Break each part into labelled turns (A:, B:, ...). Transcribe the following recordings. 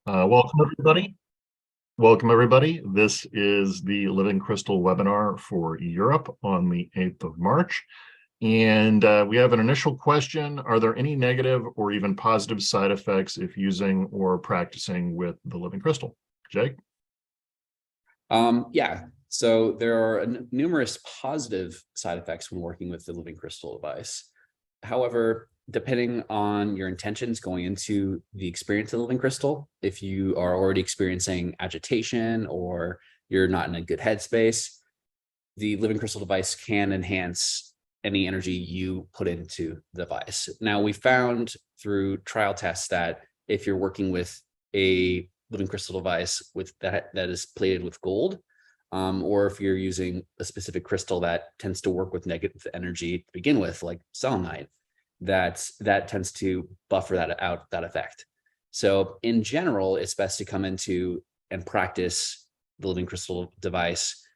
A: Welcome, everybody. Welcome, everybody. This is the Living Crystal webinar for Europe on the 8th of March. And we have an initial question. Are there any negative or even positive side effects if using or practicing with the Living Crystal? Jake?
B: Yeah, so there are numerous positive side effects when working with the Living Crystal device. However, depending on your intentions going into the experience of the Living Crystal, if you are already experiencing agitation or you're not in a good headspace, the Living Crystal device can enhance any energy you put into the device. Now, we found through trial tests that if you're working with a Living Crystal device with that is plated with gold, or if you're using a specific crystal that tends to work with negative energy to begin with, like selenite, that tends to buffer that effect. So in general, it's best to come into and practice the Living Crystal device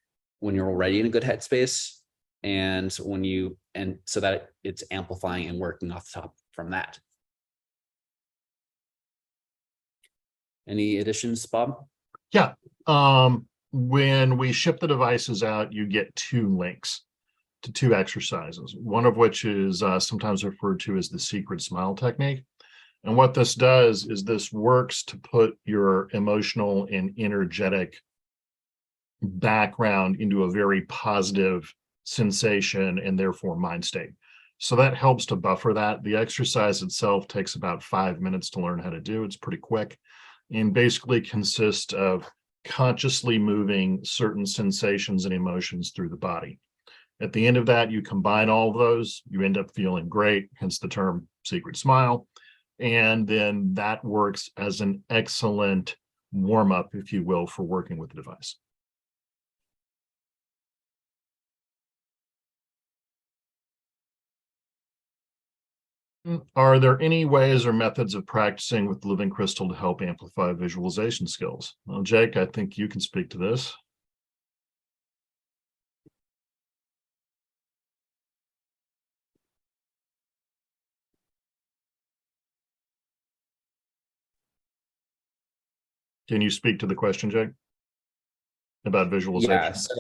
B: when you're already in a good headspace, and so that it's amplifying and working off the top from that. Any additions, Bob?
A: Yeah. When we ship the devices out, you get two links to two exercises, one of which is sometimes referred to as the secret smile technique. And what this does is this works to put your emotional and energetic background into a very positive sensation and therefore mind state. So that helps to buffer that. The exercise itself takes about 5 minutes to learn how to do. It's pretty quick and basically consists of consciously moving certain sensations and emotions through the body. At the end of that, you combine all of those, you end up feeling great, hence the term secret smile. And then that works as an excellent warm-up, if you will, for working with the device. Are there any ways or methods of practicing with the Living Crystal to help amplify visualization skills? Well, Jake, I think you can speak to this. Can you speak to the question, Jake, about visualization?
B: Yeah, so,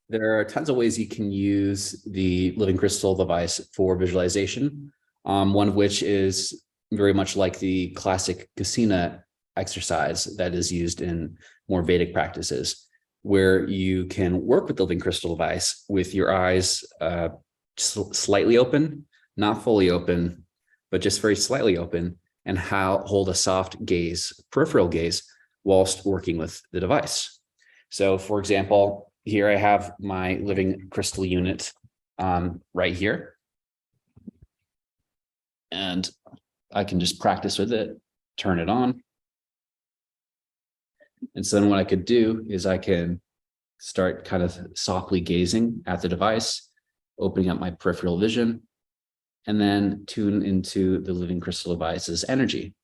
B: there are tons of ways you can use the Living Crystal device for visualization. One of which is very much like the classic Kasina exercise that is used in more Vedic practices, where you can work with the Living Crystal device with your eyes slightly open, not fully open, but just very slightly open, and hold a soft gaze, peripheral gaze, whilst working with the device. So, for example, here I have my Living Crystal unit right here. And I can just practice with it, turn it on. And so then what I could do is I can start kind of softly gazing at the device, opening up my peripheral vision, and then tune into the Living Crystal device's energy.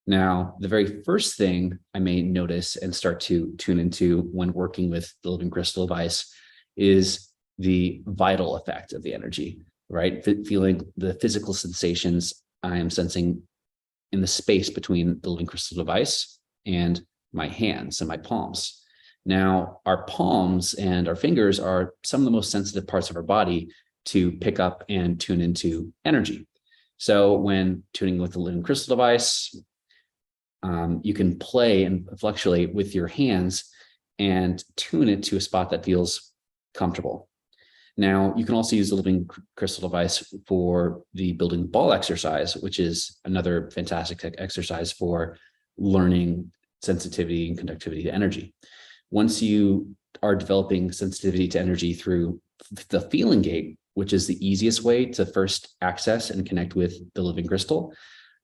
B: Now, the very first thing I may notice and start to tune into when working with the Living Crystal device is the vital effect of the energy, right? Feeling the physical sensations I am sensing in the space between the Living Crystal device and my hands and my palms. Now, our palms and our fingers are some of the most sensitive parts of our body to pick up and tune into energy. So when tuning with the Living Crystal device, you can play and fluctuate with your hands and tune it to a spot that feels comfortable. Now, you can also use the Living Crystal device for the building ball exercise, which is another fantastic exercise for learning sensitivity and conductivity to energy. Once you are developing sensitivity to energy through the feeling gate, which is the easiest way to first access and connect with the Living Crystal,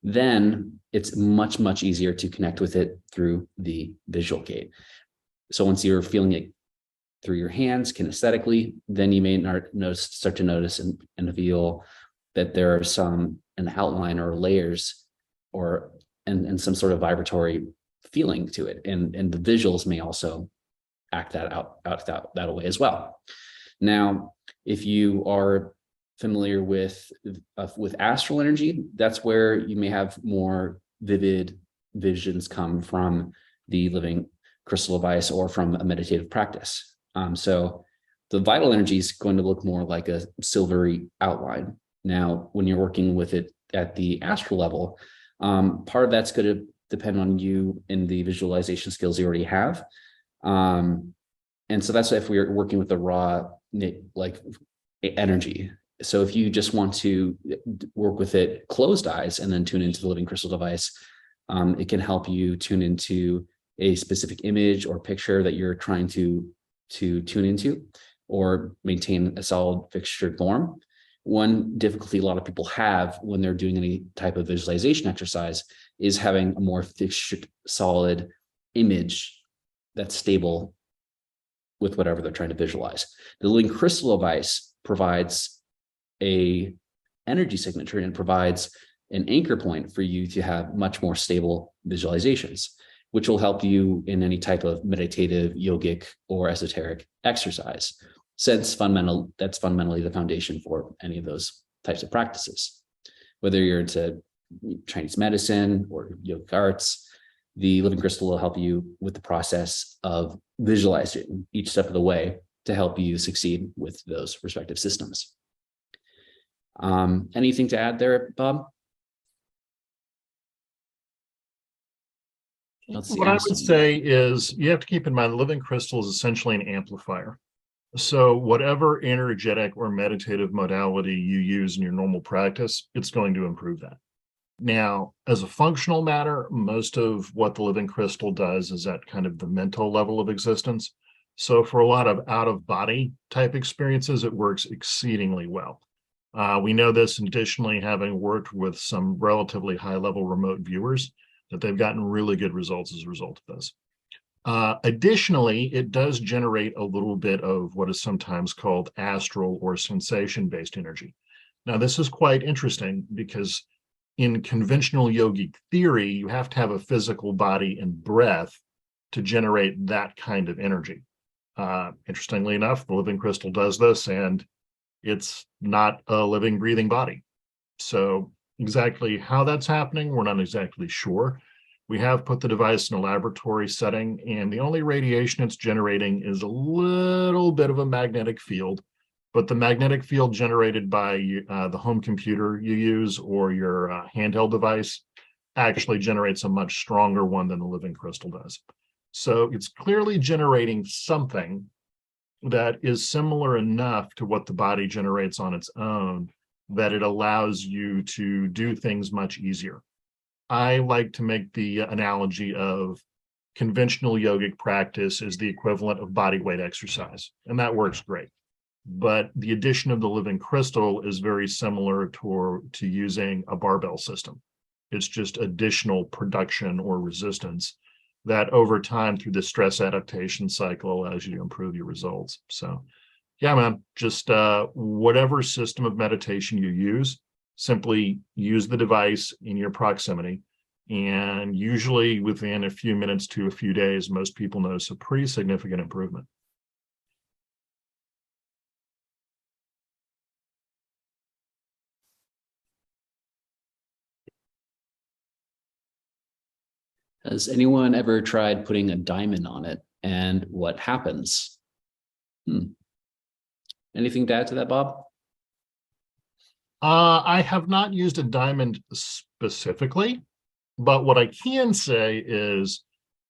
B: then it's much, much easier to connect with it through the visual gate. So once you're feeling it through your hands kinesthetically, then you may start to notice and feel that there are an outline or layers and some sort of vibratory feeling to it. And the visuals may also act that out that way as well. Now, if you are familiar with astral energy, that's where you may have more vivid visions come from the living crystal device or from a meditative practice. So the vital energy is going to look more like a silvery outline. Now, when you're working with it at the astral level, part of that's going to depend on you and the visualization skills you already have. And so that's if we're working with the raw like energy. So if you just want to work with it closed eyes and then tune into the living crystal device, it can help you tune into a specific image or picture that you're trying to tune into or maintain a solid fixtured form. One difficulty a lot of people have when they're doing any type of visualization exercise is having a more fixtured, solid image that's stable with whatever they're trying to visualize. The living crystal device provides a energy signature and provides an anchor point for you to have much more stable visualizations, which will help you in any type of meditative, yogic, or esoteric exercise, since that's fundamentally the foundation for any of those types of practices. Whether you're into Chinese medicine or yogic arts, the living crystal will help you with the process of visualizing each step of the way to help you succeed with those respective systems. Anything to add there, Bob?
A: What I would say is you have to keep in mind the living crystal is essentially an amplifier. So whatever energetic or meditative modality you use in your normal practice, it's going to improve that. Now, as a functional matter, most of what the living crystal does is at kind of the mental level of existence. So for a lot of out-of-body type experiences, it works exceedingly well. We know this additionally, having worked with some relatively high-level remote viewers, that they've gotten really good results as a result of this. Additionally, it does generate a little bit of what is sometimes called astral or sensation-based energy. Now, this is quite interesting because in conventional yogic theory, you have to have a physical body and breath to generate that kind of energy. Interestingly enough, the living crystal does this, and it's not a living, breathing body. So exactly how that's happening, we're not exactly sure. We have put the device in a laboratory setting, and the only radiation it's generating is a little bit of a magnetic field. But the magnetic field generated by the home computer you use or your handheld device actually generates a much stronger one than the living crystal does. So it's clearly generating something that is similar enough to what the body generates on its own that it allows you to do things much easier. I like to make the analogy of conventional yogic practice is the equivalent of body weight exercise, and that works great. But the addition of the living crystal is very similar to using a barbell system. It's just additional production or resistance that over time through the stress adaptation cycle allows you to improve your results. So yeah, man, just whatever system of meditation you use, simply use the device in your proximity. And usually within a few minutes to a few days, most people notice a pretty significant improvement.
B: Has anyone ever tried putting a diamond on it and what happens? Anything to add to that, Bob?
A: I have not used a diamond specifically, but what I can say is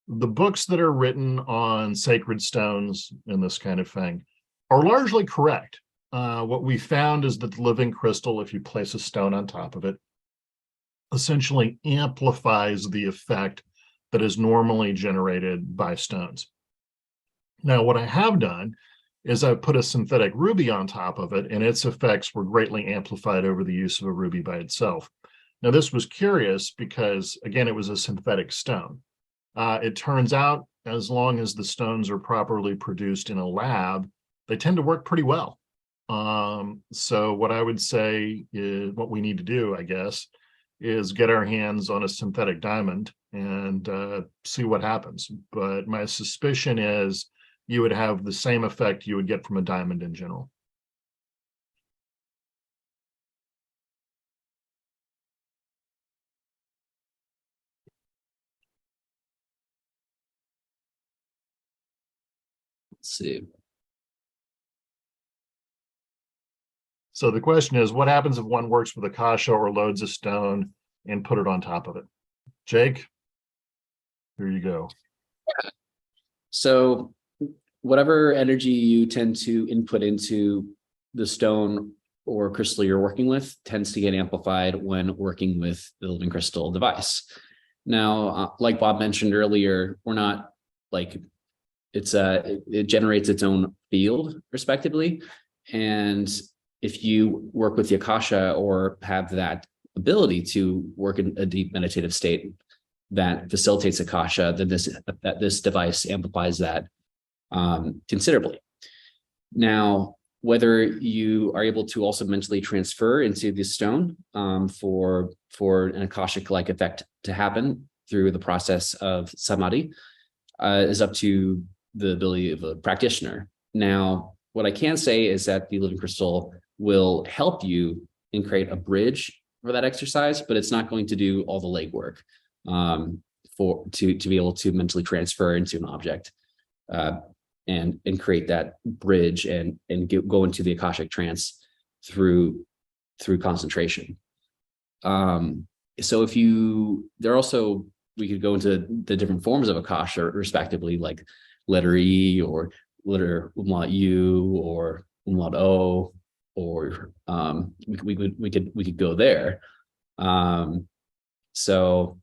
A: the books that are written on sacred stones and this kind of thing are largely correct. What we found is that the living crystal, if you place a stone on top of it, essentially amplifies the effect that is normally generated by stones. Now, what I have done is I've put a synthetic ruby on top of it, and its effects were greatly amplified over the use of a ruby by itself. Now, this was curious because, again, it was a synthetic stone. It turns out, as long as the stones are properly produced in a lab, they tend to work pretty well. So what I would say is what we need to do, I guess, is get our hands on a synthetic diamond and see what happens. But my suspicion is you would have the same effect you would get from a diamond in general.
B: Let's see.
A: So the question is, what happens if one works with Akasha or loads a stone and put it on top of it? Jake, here you go.
B: So whatever energy you tend to input into the stone or crystal you're working with tends to get amplified when working with the living crystal device. Now, like Bob mentioned earlier, we're not like it generates its own field respectively. And if you work with the Akasha or have that ability to work in a deep meditative state that facilitates Akasha, then this device amplifies that considerably. Now, whether you are able to also mentally transfer into the stone for an Akashic-like effect to happen through the process of samadhi is up to the ability of a practitioner. Now, what I can say is that the living crystal will help you and create a bridge for that exercise, but it's not going to do all the legwork to be able to mentally transfer into an object and create that bridge and go into the Akashic trance through concentration. So we could go into the different forms of Akasha respectively, like letter E or letter umlaut U or umlaut O, or we could go there. So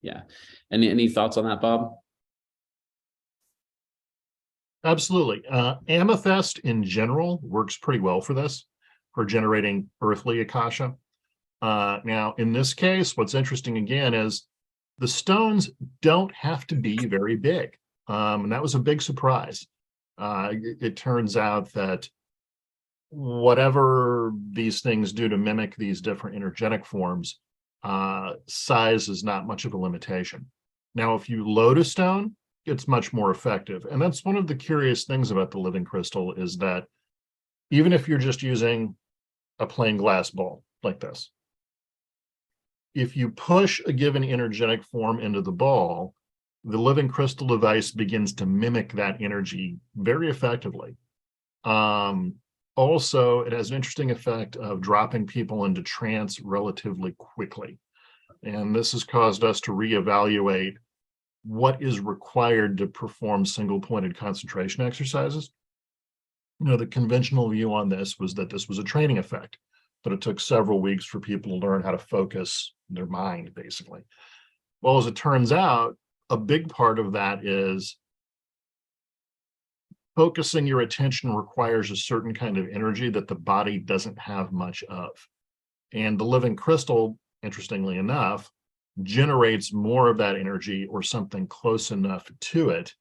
B: yeah. Any thoughts on that, Bob?
A: Absolutely. Amethyst in general works pretty well for this, for generating earthly Akasha. Now, in this case, what's interesting again is the stones don't have to be very big. And that was a big surprise. It turns out that whatever these things do to mimic these different energetic forms, size is not much of a limitation. Now, if you load a stone, it's much more effective. And that's one of the curious things about the living crystal, is that even if you're just using a plain glass ball like this, if you push a given energetic form into the ball, the living crystal device begins to mimic that energy very effectively. Also, it has an interesting effect of dropping people into trance relatively quickly. And this has caused us to reevaluate what is required to perform single-pointed concentration exercises. The conventional view on this was that this was a training effect, but it took several weeks for people to learn how to focus their mind, basically. Well, as it turns out, a big part of that is focusing your attention requires a certain kind of energy that the body doesn't have much of. And the living crystal, interestingly enough, generates more of that energy, or something close enough to it,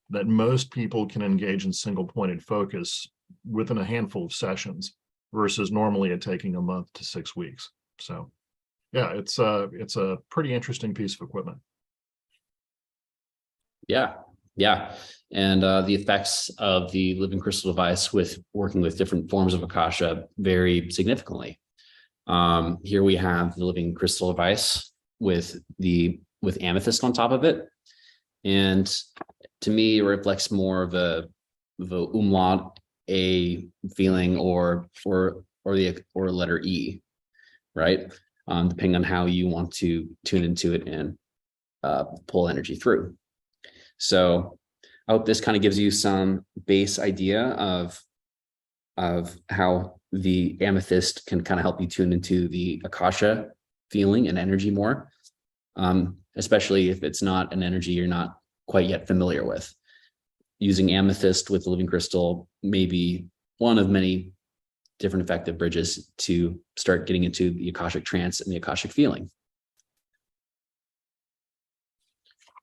A: that most people can engage in single-pointed focus within a handful of sessions, versus normally it taking a month to 6 weeks. So yeah, it's a pretty interesting piece of equipment.
B: Yeah. And the effects of the living crystal device with working with different forms of Akasha vary significantly. Here we have the living crystal device with amethyst on top of it. And to me, it reflects more of the umlaut A feeling or letter E, right? Depending on how you want to tune into it and pull energy through. So I hope this kind of gives you some base idea of how the amethyst can kind of help you tune into the Akasha feeling and energy more, especially if it's not an energy you're not quite yet familiar with. Using amethyst with the living crystal may be one of many different effective bridges to start getting into the Akashic trance and the Akashic feeling.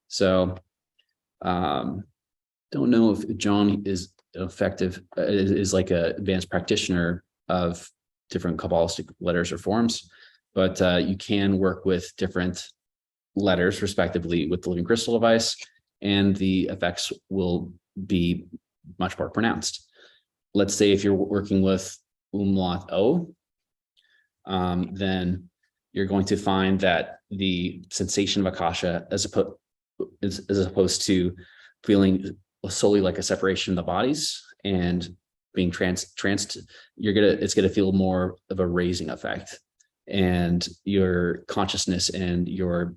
B: So don't know if John is effective, is like an advanced practitioner of different Kabbalistic letters or forms, but you can work with different letters respectively with the living crystal device, and the effects will be much more pronounced. Let's say if you're working with umlaut O, then you're going to find that the sensation of Akasha as opposed to feeling solely like a separation of the bodies and being tranced, it's gonna feel more of a raising effect, and your consciousness and your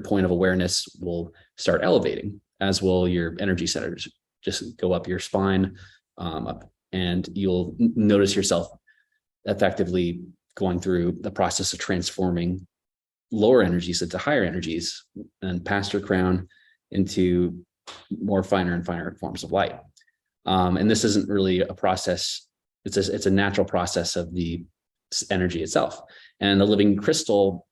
B: point of awareness will start elevating, as will your energy centers. Just go up your spine, up, and you'll notice yourself effectively going through the process of transforming lower energies into higher energies, and past your crown into more finer and finer forms of light. And this isn't really a process. It's a natural process of the energy itself. And the living crystal,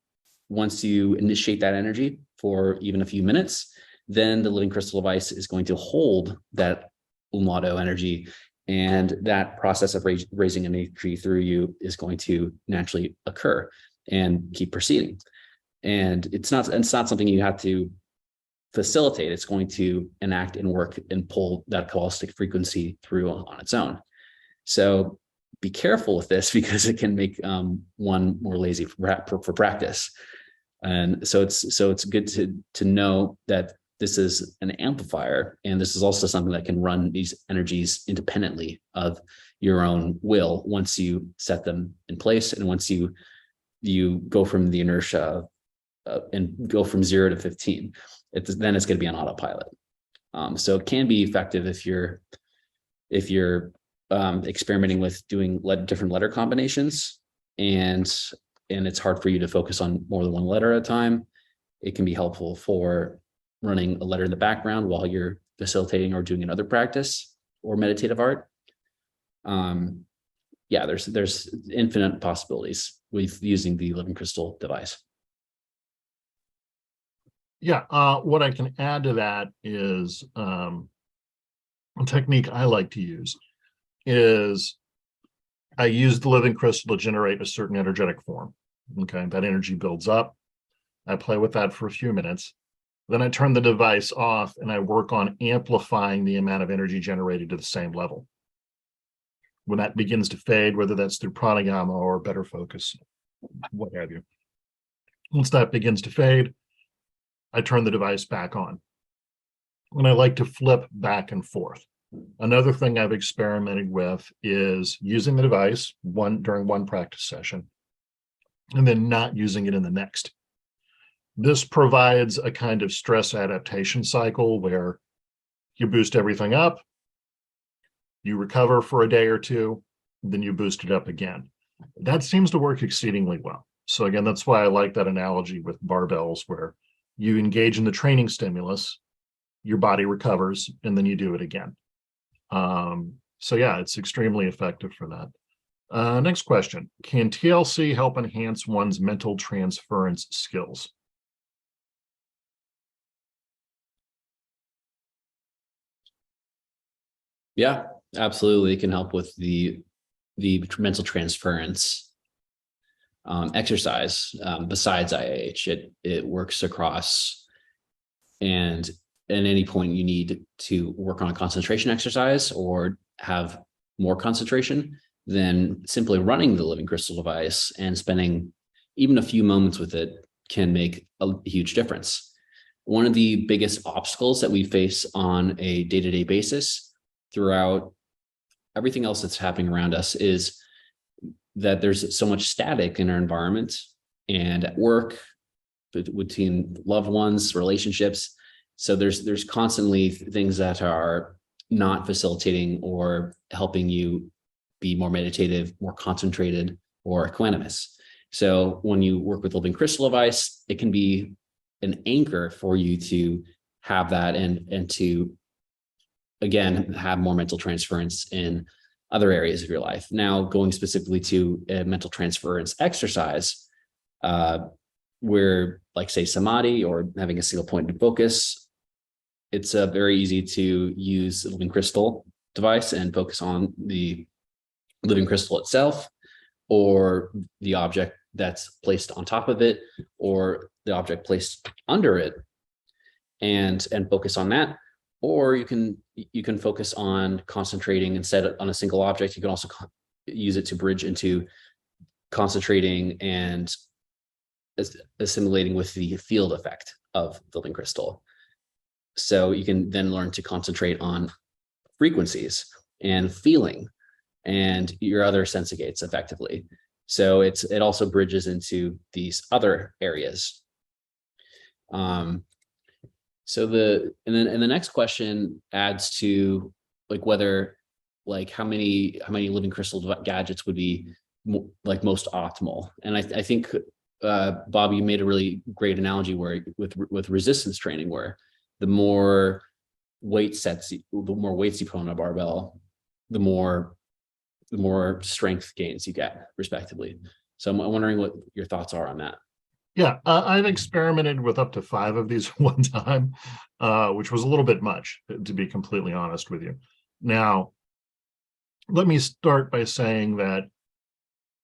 B: once you initiate that energy for even a few minutes, then the living crystal device is going to hold that umlato energy, and that process of raising energy through you is going to naturally occur and keep proceeding. And it's not something you have to facilitate. It's going to enact and work and pull that caustic frequency through on its own. So be careful with this, because it can make one more lazy for practice. And so it's good to know that this is an amplifier, and this is also something that can run these energies independently of your own will once you set them in place, and once you go from the inertia and go from 0 to 15. Then it's going to be on autopilot. So it can be effective if you're experimenting with doing different letter combinations, and it's hard for you to focus on more than one letter at a time. It can be helpful for running a letter in the background while you're facilitating or doing another practice or meditative art. Yeah, there's infinite possibilities with using the living crystal device.
A: Yeah, what I can add to that is a technique I like to use is I use the living crystal to generate a certain energetic form. Okay, that energy builds up. I play with that for a few minutes. Then I turn the device off and I work on amplifying the amount of energy generated to the same level. When that begins to fade, whether that's through pranayama or better focus, what have you. Once that begins to fade, I turn the device back on. And I like to flip back and forth. Another thing I've experimented with is using the device during one practice session and then not using it in the next. This provides a kind of stress adaptation cycle where you boost everything up, you recover for a day or two, then you boost it up again. That seems to work exceedingly well. So again, that's why I like that analogy with barbells, where you engage in the training stimulus, your body recovers, and then you do it again. So yeah, it's extremely effective for that. Next question. Can TLC help enhance one's mental transference skills?
B: Yeah, absolutely. It can help with the mental transference exercise. Besides IAH, it works across, and at any point you need to work on a concentration exercise or have more concentration, then simply running the living crystal device and spending even a few moments with it can make a huge difference. One of the biggest obstacles that we face on a day-to-day basis throughout everything else that's happening around us is that there's so much static in our environment and at work, between loved ones, relationships. So there's constantly things that are not facilitating or helping you be more meditative, more concentrated, or equanimous. So when you work with living crystal device, it can be an anchor for you to have that and to, again, have more mental transference in other areas of your life. Now, going specifically to a mental transference exercise, where, like, say, samadhi or having a single point of focus, it's very easy to use the living crystal device and focus on the living crystal itself, or the object that's placed on top of it, or the object placed under it, and focus on that. Or you can focus on concentrating instead on a single object. You can also use it to bridge into concentrating and assimilating with the field effect of the living crystal. So you can then learn to concentrate on frequencies and feeling and your other sense gates effectively. So it also bridges into these other areas. So the next question adds to like whether like how many living crystal gadgets would be like most optimal. And I think Bob, you made a really great analogy where with resistance training, where the more the more weights you put on a barbell, the more strength gains you get, respectively. So I'm wondering what your thoughts are on that.
A: Yeah, I've experimented with up to 5 of these one time, which was a little bit much, to be completely honest with you. Now, let me start by saying that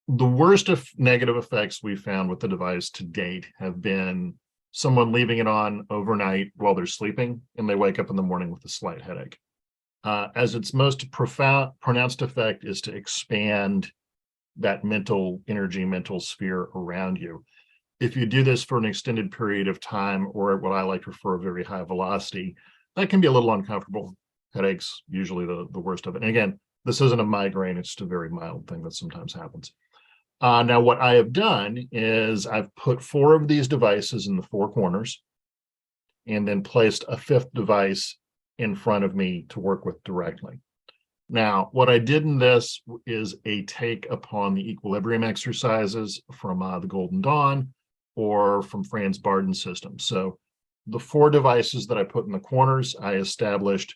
A: the worst of negative effects we found with the device to date have been someone leaving it on overnight while they're sleeping, and they wake up in the morning with a slight headache. As its most pronounced effect is to expand that mental energy, mental sphere around you. If you do this for an extended period of time, or what I like to refer a very high velocity, that can be a little uncomfortable. Headaches, usually the worst of it. And again, this isn't a migraine, it's just a very mild thing that sometimes happens. Now, what I have done is I've put 4 of these devices in the 4 corners and then placed a 5th device in front of me to work with directly. Now, what I did in this is a take upon the equilibrium exercises from the Golden Dawn or from Franz Barden's system. So the 4 devices that I put in the corners, I established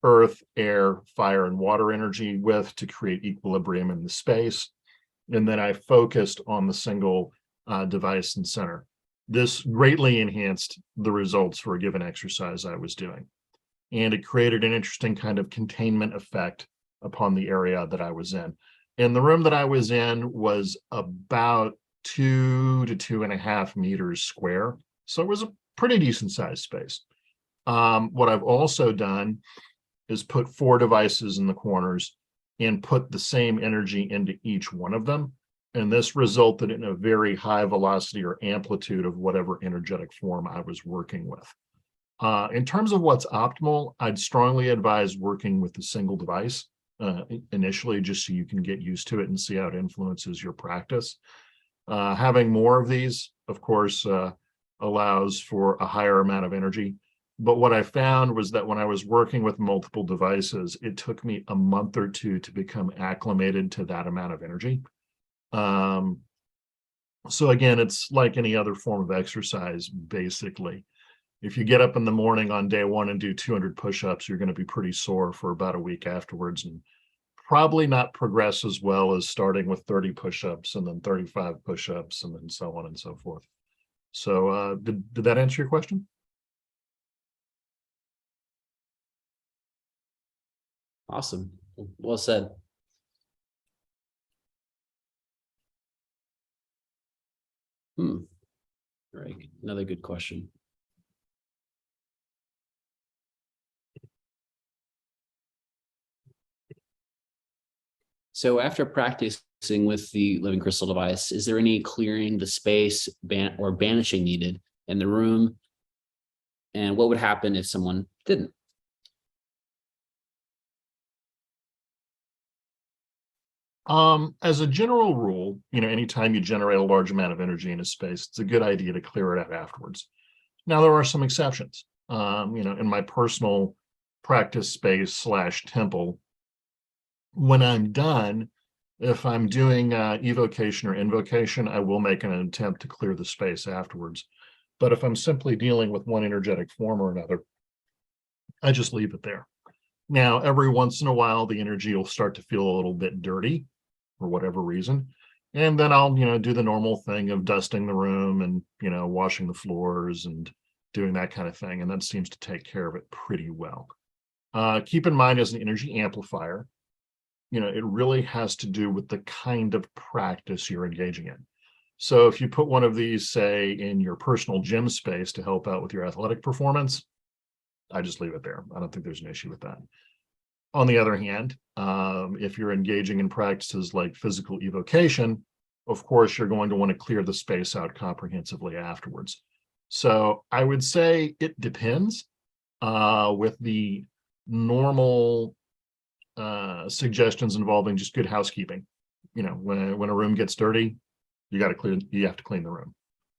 A: earth, air, fire, and water energy with to create equilibrium in the space. And then I focused on the single device in center. This greatly enhanced the results for a given exercise I was doing. And it created an interesting kind of containment effect upon the area that I was in. And the room that I was in was about 2 to 2.5 meters square. So it was a pretty decent sized space. What I've also done is put 4 devices in the corners and put the same energy into each one of them. And this resulted in a very high velocity or amplitude of whatever energetic form I was working with. In terms of what's optimal, I'd strongly advise working with a single device initially, just so you can get used to it and see how it influences your practice. Having more of these, of course, allows for a higher amount of energy. But what I found was that when I was working with multiple devices, it took me a month or 2 to become acclimated to that amount of energy. So again, it's like any other form of exercise, basically. If you get up in the morning on day 1 and do 200 push-ups, you're going to be pretty sore for about a week afterwards, and probably not progress as well as starting with 30 push-ups and then 35 push-ups and then so on and so forth. So did that answer your question?
B: Awesome. Well said. Right. Another good question. So after practicing with the living crystal device, is there any clearing the space or banishing needed in the room? And what would happen if someone didn't?
A: As a general rule, anytime you generate a large amount of energy in a space, it's a good idea to clear it out afterwards. Now, there are some exceptions. In my personal practice space / temple, when I'm done, if I'm doing evocation or invocation, I will make an attempt to clear the space afterwards. But if I'm simply dealing with one energetic form or another, I just leave it there. Now, every once in a while, the energy will start to feel a little bit dirty for whatever reason. And then I'll, do the normal thing of dusting the room and, washing the floors and doing that kind of thing. And that seems to take care of it pretty well. Keep in mind, as an energy amplifier, it really has to do with the kind of practice you're engaging in. So if you put one of these, say, in your personal gym space to help out with your athletic performance, I just leave it there. I don't think there's an issue with that. On the other hand, if you're engaging in practices like physical evocation, of course, you're going to want to clear the space out comprehensively afterwards. So I would say it depends. with the normal suggestions involving just good housekeeping. When a room gets dirty, you have to clean the room.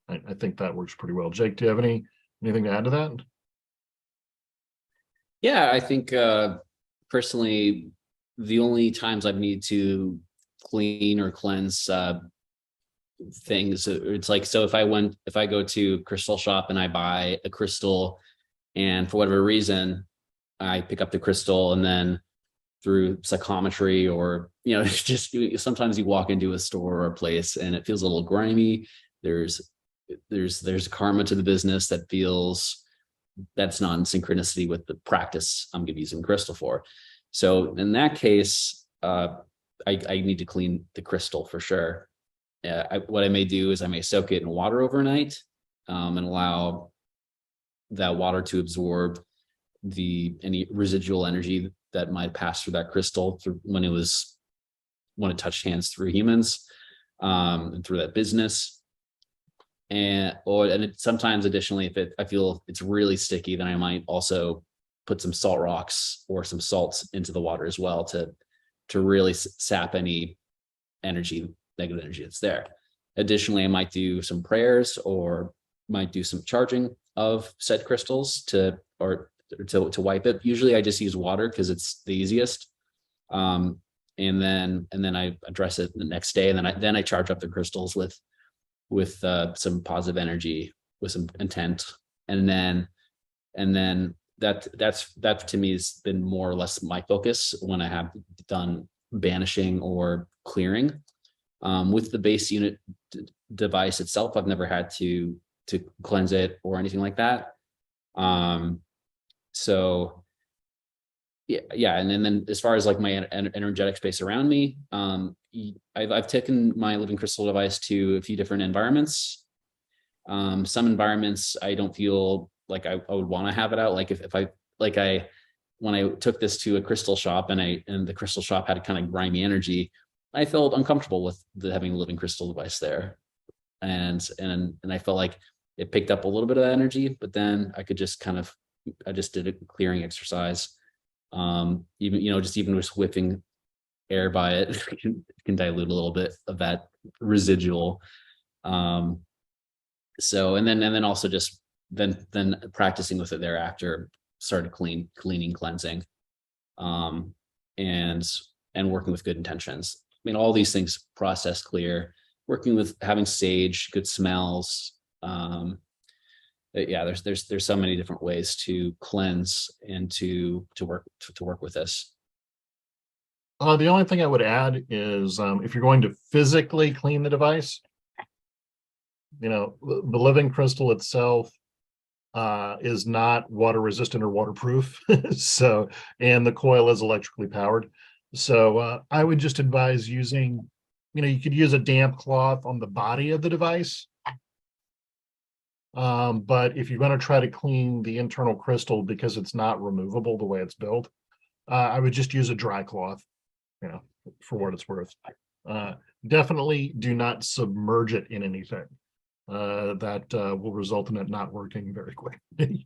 A: I think that works pretty well. Jake, do you have anything to add to that?
B: Yeah, I think personally, the only times I need to clean or cleanse things, it's like, so if I go to crystal shop and I buy a crystal, and for whatever reason I pick up the crystal, and then through psychometry, or just sometimes you walk into a store or a place and it feels a little grimy, there's karma to the business that feels that's not in synchronicity with the practice I'm going to be using crystal for. So in that case, I need to clean the crystal for sure. What I may do is I may soak it in water overnight, and allow that water to absorb any residual energy that might pass through that crystal when it touched hands through humans, and through that business. Sometimes additionally, if I feel it's really sticky, then I might also put some salt rocks or some salts into the water as well to really sap any negative energy that's there. Additionally, I might do some prayers, or might do some charging of said crystals to wipe it. Usually I just use water because it's the easiest. And then I address it the next day, and then I charge up the crystals with some positive energy, with some intent. And then that to me has been more or less my focus when I have done banishing or clearing. With the base unit device itself, I've never had to cleanse it or anything like that. So yeah. And then as far as like my energetic space around me, I've taken my living crystal device to a few different environments. Some environments I don't feel like I would want to have it out. Like when I took this to a crystal shop, and the crystal shop had a kind of grimy energy, I felt uncomfortable with having a living crystal device there. And I felt like it picked up a little bit of that energy, but then I just did a clearing exercise. Even just whipping air by it can dilute a little bit of that residual. So, and then also just then practicing with it thereafter, started cleaning, cleansing, and working with good intentions. I mean, all these things, process clear, working with having sage, good smells. Yeah, there's so many different ways to cleanse and to work with this.
A: The only thing I would add is if you're going to physically clean the device, the living crystal itself is not water resistant or waterproof. So, and the coil is electrically powered. So I would just advise using, you could use a damp cloth on the body of the device. But if you're going to try to clean the internal crystal, because it's not removable the way it's built, I would just use a dry cloth, for what it's worth. Definitely do not submerge it in anything. That will result in it not working very quickly.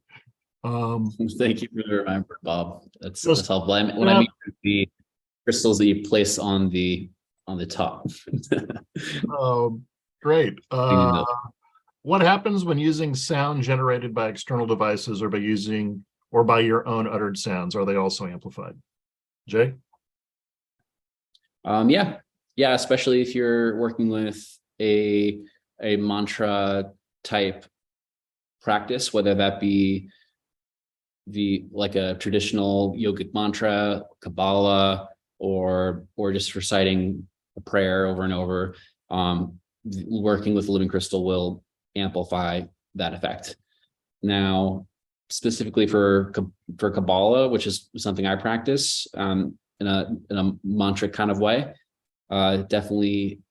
B: Thank you for the reminder, Bob. That's helpful. When I mean the crystals that you place on the top.
A: Great. What happens when using sound generated by external devices, or by your own uttered sounds? Are they also amplified? Jay?
B: Yeah, especially if you're working with a mantra type practice, whether that be like a traditional yogic mantra, Kabbalah, or just reciting a prayer over and over. Working with the living crystal will amplify that effect. Now, specifically for Kabbalah, which is something I practice in a mantra kind of way, definitely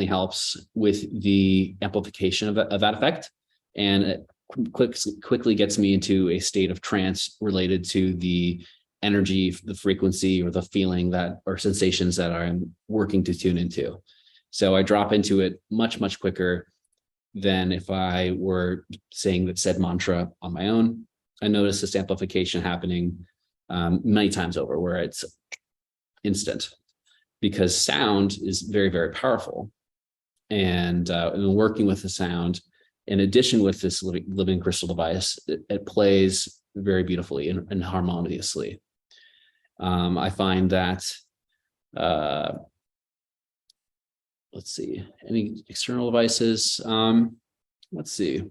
B: helps with the amplification of that effect, and it quickly gets me into a state of trance related to the energy, the frequency, or the feeling or sensations that I'm working to tune into. So I drop into it much quicker than if I were saying that said mantra on my own. I notice this amplification happening many times over, where it's instant, because sound is very, very powerful. And working with the sound, in addition with this living crystal device, it plays very beautifully and harmoniously. I find that, let's see, any external devices? Let's see.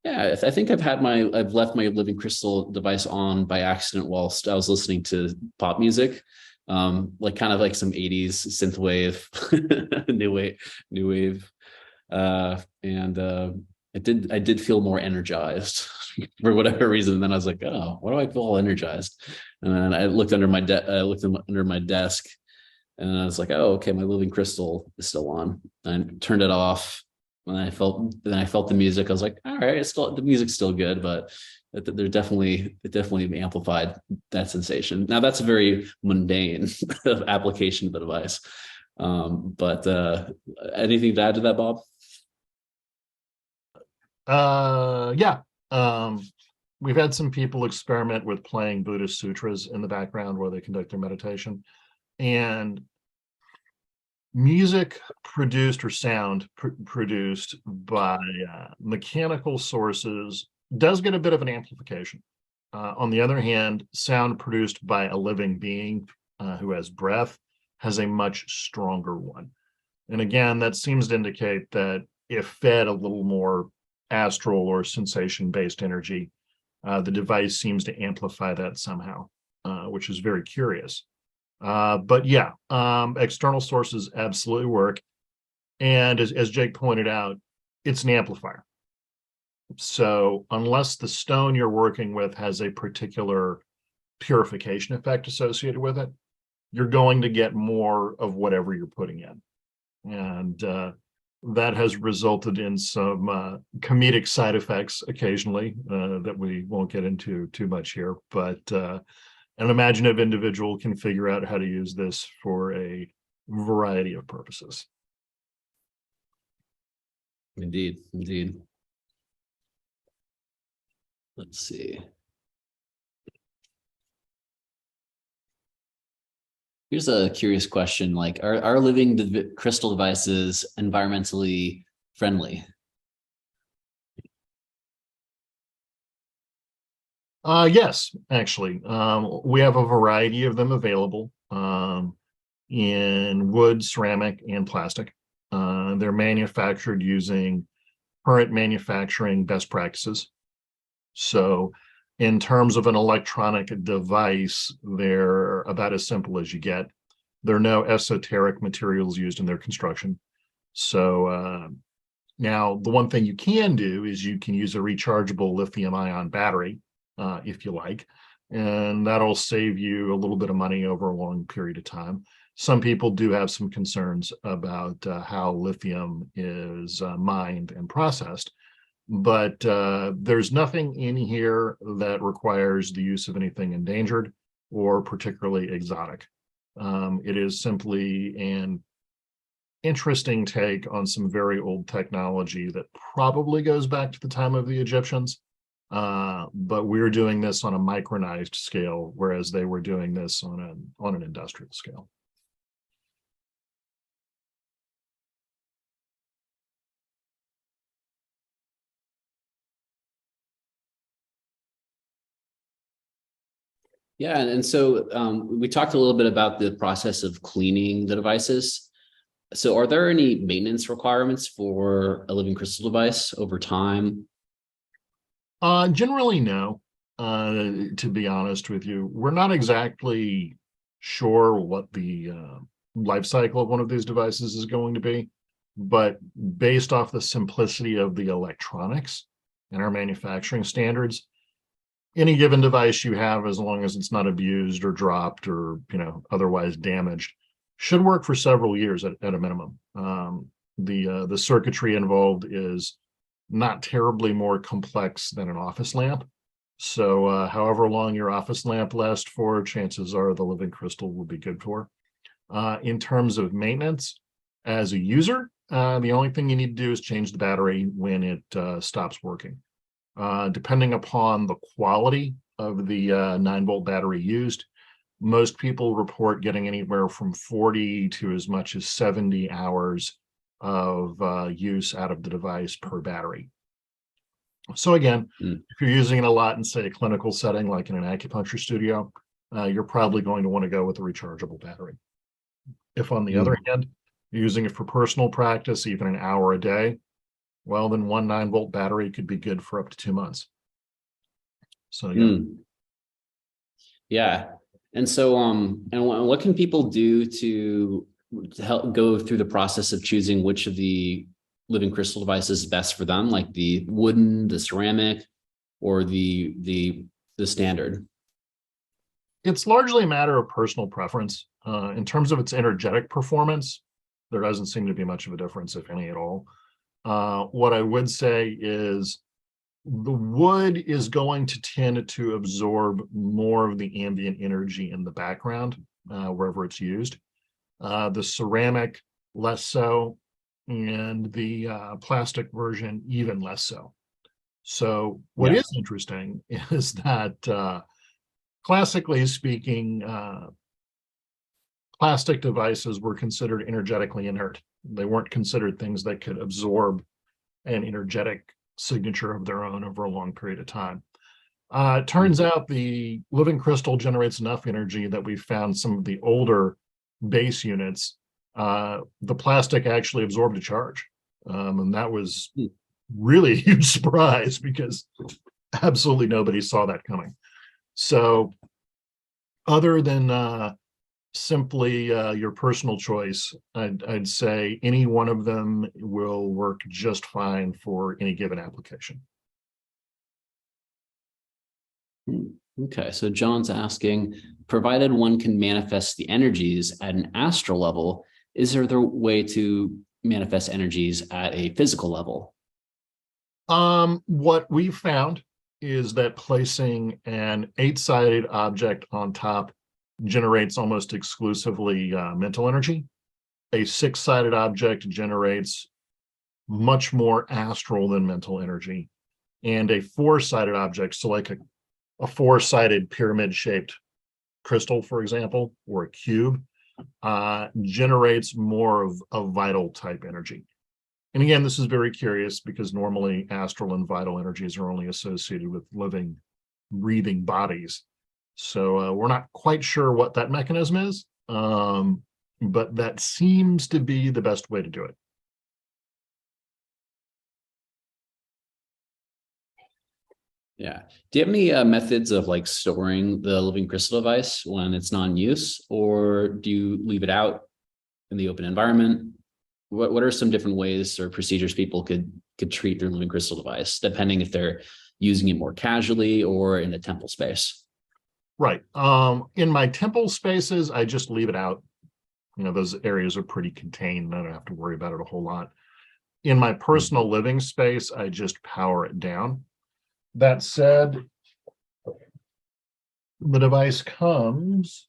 B: Yeah, I think I've left my living crystal device on by accident whilst I was listening to pop music, like kind of like some 80s synthwave, new wave. And I did feel more energized for whatever reason. And then I was like, oh, why do I feel all energized? And then I looked under my desk, and I was like, oh, okay, my living crystal is still on. And I turned it off. And I felt the music. I was like, all right, the music's still good, but it definitely amplified that sensation. Now that's a very mundane application of the device. But anything to add to that, Bob?
A: Yeah. We've had some people experiment with playing Buddhist sutras in the background while they conduct their meditation. And music produced or sound produced by mechanical sources does get a bit of an amplification. On the other hand, sound produced by a living being who has breath has a much stronger one. And again, that seems to indicate that if fed a little more astral or sensation-based energy, the device seems to amplify that somehow, which is very curious. But yeah, external sources absolutely work. And as Jake pointed out, it's an amplifier. So unless the stone you're working with has a particular purification effect associated with it, you're going to get more of whatever you're putting in. And that has resulted in some comedic side effects occasionally that we won't get into too much here. But an imaginative individual can figure out how to use this for a variety of purposes.
B: Indeed, indeed. Let's see. Here's a curious question: like, are living crystal devices environmentally friendly?
A: Yes, actually. We have a variety of them available in wood, ceramic, and plastic. They're manufactured using current manufacturing best practices. So in terms of an electronic device, they're about as simple as you get. There are no esoteric materials used in their construction. So now the one thing you can do is you can use a rechargeable lithium ion battery if you like, and that'll save you a little bit of money over a long period of time. Some people do have some concerns about how lithium is mined and processed, but there's nothing in here that requires the use of anything endangered or particularly exotic. It is simply an interesting take on some very old technology that probably goes back to the time of the Egyptians. But we're doing this on a micronized scale, whereas they were doing this on an industrial scale.
B: Yeah, and so we talked a little bit about the process of cleaning the devices. So are there any maintenance requirements for a living crystal device over time?
A: Generally, no. To be honest with you, we're not exactly sure what the life cycle of one of these devices is going to be, but based off the simplicity of the electronics and our manufacturing standards, any given device you have, as long as it's not abused or dropped or otherwise damaged, should work for several years at a minimum. The circuitry involved is not terribly more complex than an office lamp. So however long your office lamp lasts for, chances are the living crystal will be good for. In terms of maintenance, as a user, the only thing you need to do is change the battery when it stops working. Depending upon the quality of the 9-volt battery used, most people report getting anywhere from 40 to as much as 70 hours of use out of the device per battery. So again, if you're using it a lot in, say, a clinical setting, like in an acupuncture studio, you're probably going to want to go with a rechargeable battery. If, on the other hand, you're using it for personal practice, even an hour a day, well, then one 9-volt battery could be good for up to 2 months. So yeah.
B: Yeah. And so, and what can people do to help go through the process of choosing which of the living crystal devices is best for them, like the wooden, the ceramic, or the standard?
A: It's largely a matter of personal preference. In terms of its energetic performance, there doesn't seem to be much of a difference, if any at all. What I would say is the wood is going to tend to absorb more of the ambient energy in the background wherever it's used. The ceramic, less so, and the plastic version, even less so. So what is interesting is that classically speaking, plastic devices were considered energetically inert. They weren't considered things that could absorb an energetic signature of their own over a long period of time. It turns out the living crystal generates enough energy that we found some of the older base units, the plastic actually absorbed a charge. And that was really a huge surprise because absolutely nobody saw that coming. So other than simply your personal choice, I'd say any one of them will work just fine for any given application.
B: Okay, so John's asking, provided one can manifest the energies at an astral level, is there a way to manifest energies at a physical level?
A: What we found is that placing an 8-sided object on top generates almost exclusively mental energy. A 6-sided object generates much more astral than mental energy. And a 4-sided object, so like a 4-sided pyramid-shaped crystal, for example, or a cube, generates more of a vital type energy. And again, this is very curious because normally astral and vital energies are only associated with living, breathing bodies. So we're not quite sure what that mechanism is, but that seems to be the best way to do it.
B: Yeah. Do you have any methods of like storing the living crystal device when it's not in use, or do you leave it out in the open environment? What are some different ways or procedures people could treat their living crystal device, depending if they're using it more casually or in a temple space?
A: Right. In my temple spaces, I just leave it out. You know, those areas are pretty contained. I don't have to worry about it a whole lot. In my personal living space, I just power it down. That said, the device comes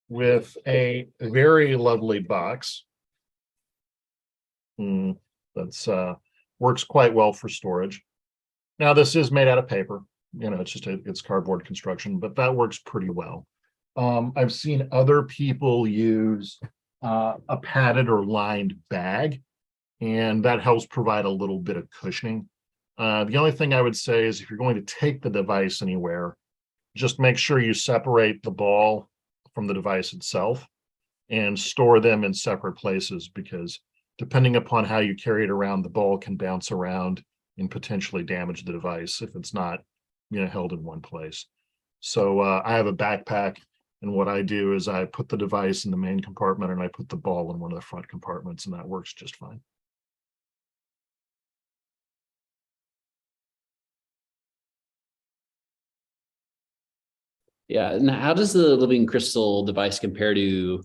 A: with a very lovely box. That's works quite well for storage. Now, this is made out of paper. You know, it's cardboard construction, but that works pretty well. I've seen other people use a padded or lined bag, and that helps provide a little bit of cushioning. The only thing I would say is if you're going to take the device anywhere, just make sure you separate the ball from the device itself and store them in separate places, because depending upon how you carry it around, the ball can bounce around and potentially damage the device if it's not, you know, held in one place. So I have a backpack, and what I do is I put the device in the main compartment and I put the ball in one of the front compartments, and that works just fine.
B: Yeah. And how does the living crystal device compare to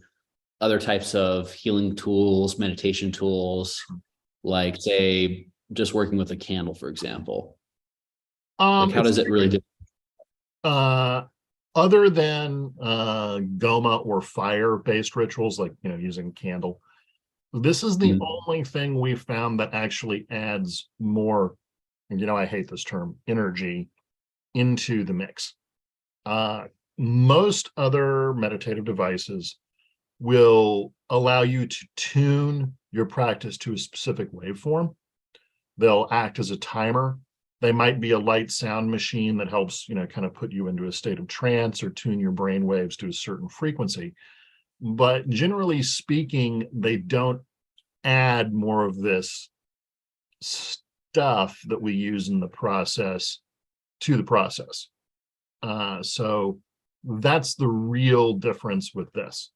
B: other types of healing tools, meditation tools, like say just working with a candle, for example? Like how does it really do?
A: Other than Goma or fire-based rituals, like, you know, using candle, this is the only thing we found that actually adds more and I hate this term, energy into the mix. Uh, Most other meditative devices will allow you to tune your practice to a specific waveform. They'll act as a timer. They might be a light sound machine that helps, kind of put you into a state of trance or tune your brain waves to a certain frequency. But generally speaking, they don't add more of this stuff that we use in the process to the process. So that's the real difference with this.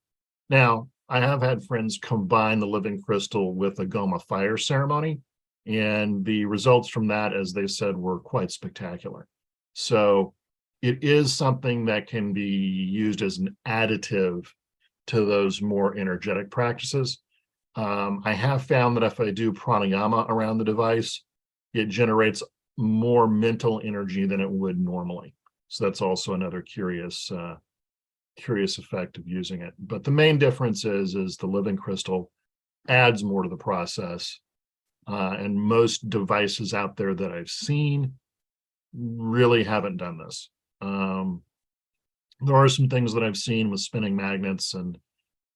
A: Now, I have had friends combine the living crystal with a Goma fire ceremony, and the results from that, as they said, were quite spectacular. So it is something that can be used as an additive to those more energetic practices. I have found that if I do pranayama around the device, it generates more mental energy than it would normally. So that's also another curious effect of using it. But the main difference is the living crystal adds more to the process. And most devices out there that I've seen really haven't done this. There are some things that I've seen with spinning magnets and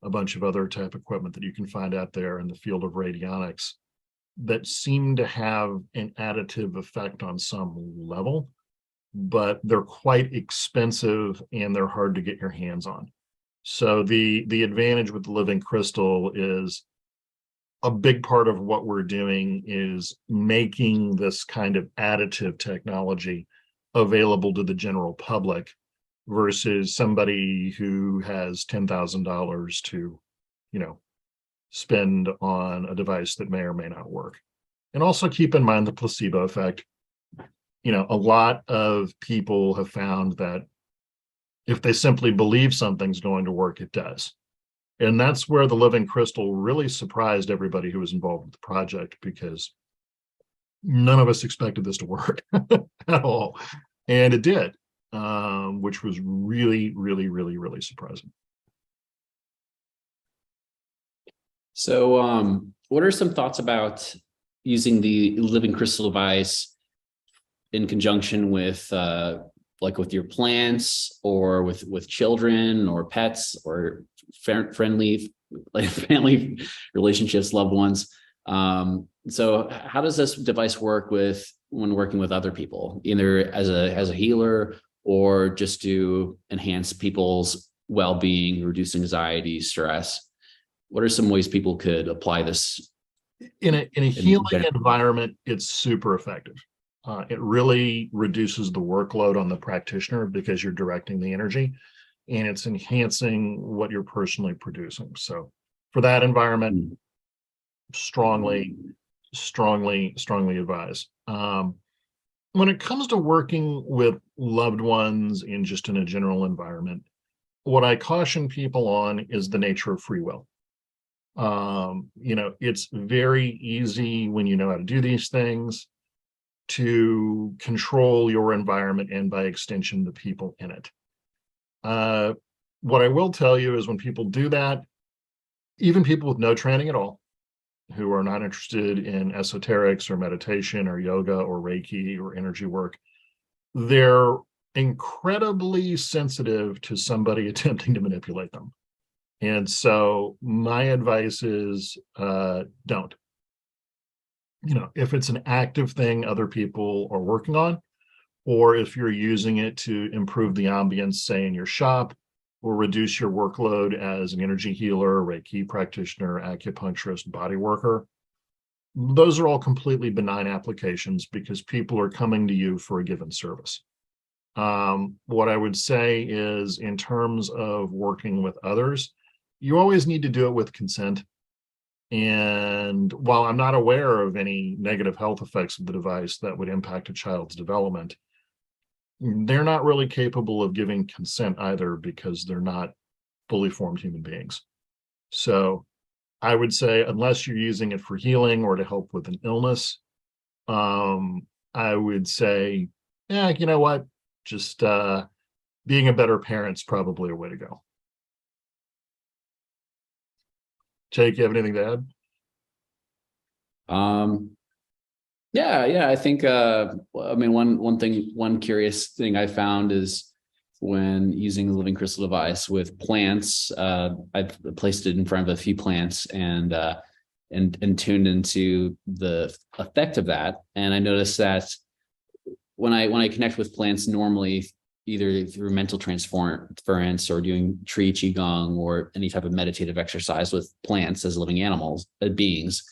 A: a bunch of other type equipment that you can find out there in the field of radionics that seem to have an additive effect on some level, but they're quite expensive and they're hard to get your hands on. So the advantage with the living crystal is a big part of what we're doing is making this kind of additive technology available to the general public versus somebody who has $10,000 to, spend on a device that may or may not work. And also keep in mind the placebo effect. A lot of people have found that if they simply believe something's going to work, it does. And that's where the living crystal really surprised everybody who was involved with the project, because none of us expected this to work at all. And it did, which was really, really, really, really surprising.
B: So, what are some thoughts about using the living crystal device in conjunction with, like with your plants or with children or pets or friendly, like family relationships, loved ones? So, how does this device work when working with other people, either as a healer or just to enhance people's well-being, reduce anxiety, stress? What are some ways people could apply this
A: In a healing environment, it's super effective. It really reduces the workload on the practitioner because you're directing the energy and it's enhancing what you're personally producing. So for that environment, strongly advise. When it comes to working with loved ones in just in a general environment, what I caution people on is the nature of free will. It's very easy when you know how to do these things to control your environment and by extension, the people in it. What I will tell you is when people do that, even people with no training at all, who are not interested in esoterics or meditation or yoga or Reiki or energy work, they're incredibly sensitive to somebody attempting to manipulate them. And so my advice is don't. If it's an active thing other people are working on, or if you're using it to improve the ambience, say in your shop, or reduce your workload as an energy healer, Reiki practitioner, acupuncturist, body worker, those are all completely benign applications because people are coming to you for a given service. What I would say is in terms of working with others, you always need to do it with consent. And while I'm not aware of any negative health effects of the device that would impact a child's development, they're not really capable of giving consent either because they're not fully formed human beings. So I would say, unless you're using it for healing or to help with an illness, I would say, yeah, you know what? Just being a better parent's probably a way to go. Jake, you have anything to add?
B: Yeah. I think I mean one curious thing I found is when using the living crystal device with plants, I've placed it in front of a few plants and tuned into the effect of that. And I noticed that when I connect with plants normally, either through mental transference or doing tree qigong or any type of meditative exercise with plants as living animals, beings,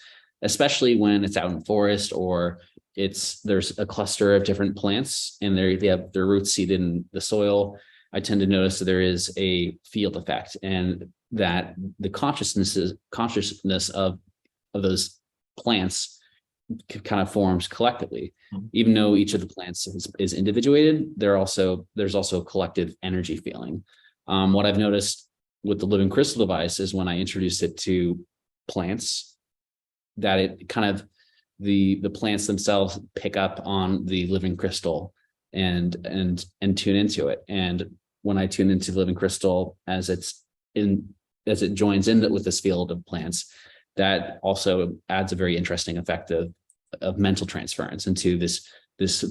B: especially when it's out in forest or there's a cluster of different plants and they have their roots seated in the soil. I tend to notice that there is a field effect and that the consciousness of those plants kind of forms collectively.
A: Mhm.
B: Even though each of the plants is individuated, there's also a collective energy feeling. What I've noticed with the living crystal device is when I introduce it to plants, that it kind of the plants themselves pick up on the living crystal and tune into it. And when I tune into the living crystal as it joins in with this field of plants, that also adds a very interesting effect of mental transference into this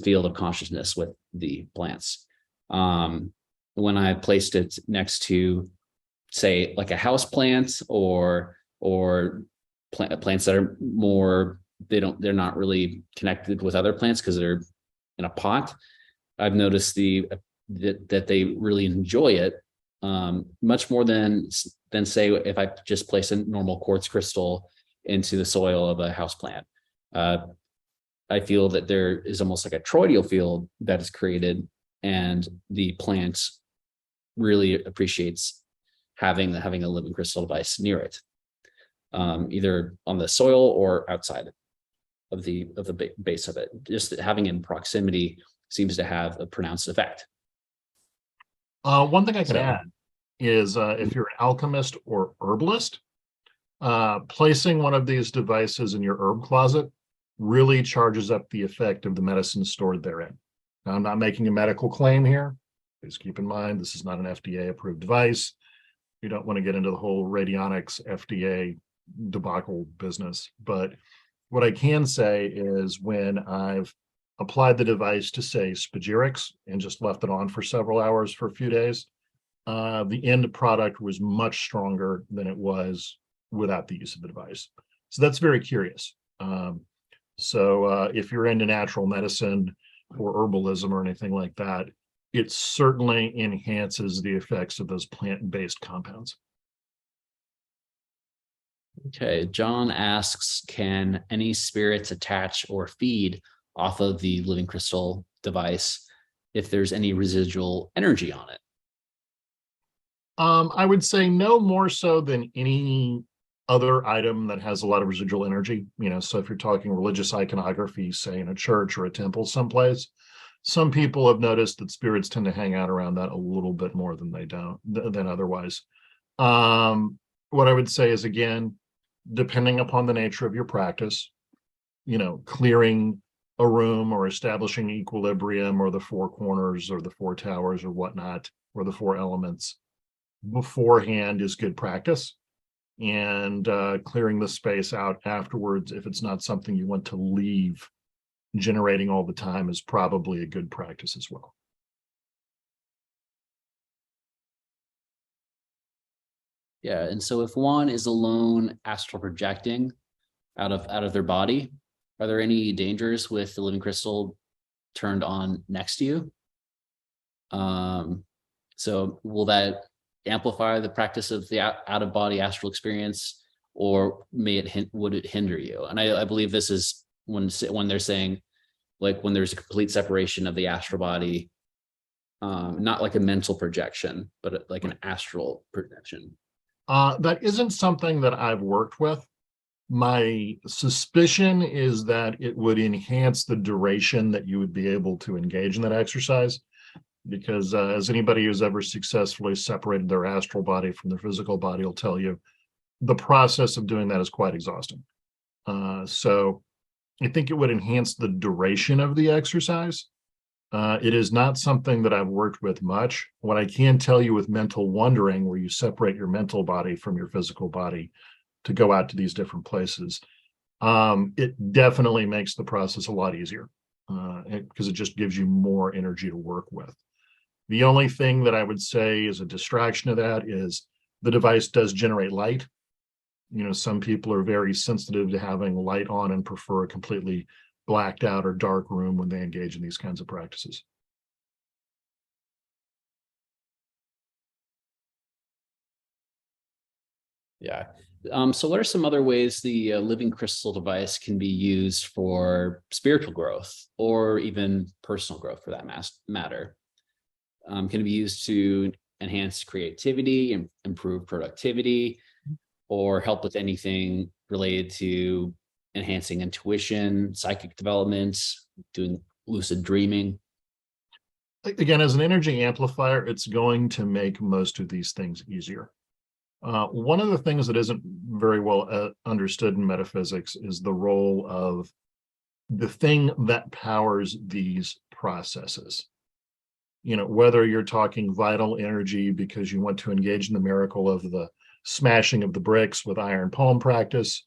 B: field of consciousness with the plants. When I placed it next to, say, like a house plant or plants that are more, they're not really connected with other plants because they're in a pot, I've noticed that they really enjoy it much more than say if I just place a normal quartz crystal into the soil of a house plant. I feel that there is almost like a toroidal field that is created, and the plant really appreciates having a living crystal device near it, either on the soil or outside of the base of it. Just having it in proximity seems to have a pronounced effect.
A: One thing I can
B: So
A: add is if you're an alchemist or herbalist, placing one of these devices in your herb closet really charges up the effect of the medicine stored therein. Now, I'm not making a medical claim here. Please keep in mind, this is not an FDA approved device. You don't want to get into the whole radionics FDA debacle business. But what I can say is when I've applied the device to, say, spagyrics and just left it on for several hours for a few days, the end product was much stronger than it was without the use of the device. So that's very curious. So if you're into natural medicine or herbalism or anything like that, it certainly enhances the effects of those plant-based compounds.
B: okay, John asks, can any spirits attach or feed off of the living crystal device if there's any residual energy on it?
A: I would say no more so than any other item that has a lot of residual energy. So if you're talking religious iconography, say in a church or a temple someplace, some people have noticed that spirits tend to hang out around that a little bit more than than otherwise. What I would say is, again, depending upon the nature of your practice, clearing a room or establishing equilibrium or the four corners or the four towers or whatnot, or the four elements beforehand is good practice. And clearing the space out afterwards, if it's not something you want to leave generating all the time, is probably a good practice as well.
B: Yeah, and so if one is alone astral projecting out of their body, are there any dangers with the living crystal turned on next to you? So will that amplify the practice of the out of body astral experience, or would it hinder you? And I believe this is when they're saying, like, when there's a complete separation of the astral body, not like a mental projection, but like an astral projection.
A: That isn't something that I've worked with. My suspicion is that it would enhance the duration that you would be able to engage in that exercise, because as anybody who's ever successfully separated their astral body from their physical body will tell you, the process of doing that is quite exhausting. So I think it would enhance the duration of the exercise. It is not something that I've worked with much. What I can tell you with mental wandering, where you separate your mental body from your physical body to go out to these different places, it definitely makes the process a lot easier because it just gives you more energy to work with. The only thing that I would say is a distraction of that is the device does generate light. Some people are very sensitive to having light on and prefer a completely blacked out or dark room when they engage in these kinds of practices.
B: Yeah. So what are some other ways the living crystal device can be used for spiritual growth or even personal growth for that matter? Can it be used to enhance creativity and improve productivity or help with anything related to enhancing intuition, psychic development, doing lucid dreaming?
A: Again, as an energy amplifier, it's going to make most of these things easier. One of the things that isn't very well understood in metaphysics is the role of the thing that powers these processes. Whether you're talking vital energy because you want to engage in the miracle of the smashing of the bricks with iron palm practice,